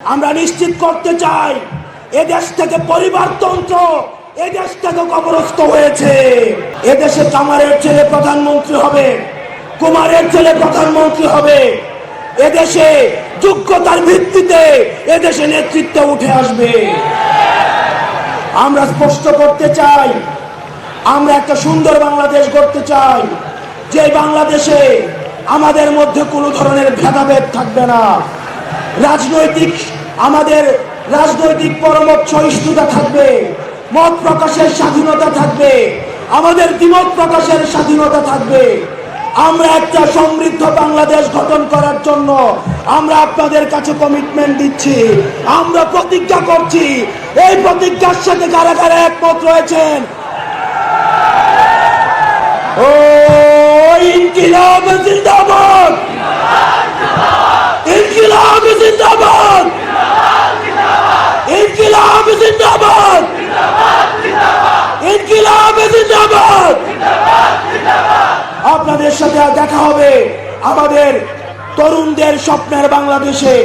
আমরা নিশ্চিত করতে চাই এদেশ থেকে পরিবারতন্ত্র, এদেশ থেকে কবরস্থ হয়েছে। এদেশে কামারের ছেলে প্রধানমন্ত্রী হবে, কুমারের ছেলে প্রধানমন্ত্রী হবে। এদেশে যোগ্যতার ভিত্তিতে এদেশে নেতৃত্ব উঠে আসবে। আমরা স্পষ্ট করতে চাই, আমরা একটা সুন্দর বাংলাদেশ গড়তে চাই, যে বাংলাদেশে আমাদের মধ্যে কোনো ধরনের ভেদাভেদ থাকবে না। আমাদের রাজনৈতিক পরমত সহিষ্ণুতা থাকবে, মত প্রকাশের স্বাধীনতা থাকবে, আমাদের দ্বিমত প্রকাশের স্বাধীনতা থাকবে। আমরা একটা সমৃদ্ধ বাংলাদেশ গঠন করার জন্য আমরা আপনাদের কাছে কমিটমেন্ট দিচ্ছি, আমরা প্রতিজ্ঞা করছি। এই প্রতিজ্ঞার সাথে কারা কারা একমত রয়েছেন? ও ইনকিলাব জিন্দাবাদ, ইনকিলাব জিন্দাবাদ, ইনকিলাব জিন্দাবাদ, ইনকিলাব জিন্দাবাদ। আপনাদের সাথে দেখা হবে আমাদের তরুণদের স্বপ্নের বাংলাদেশে।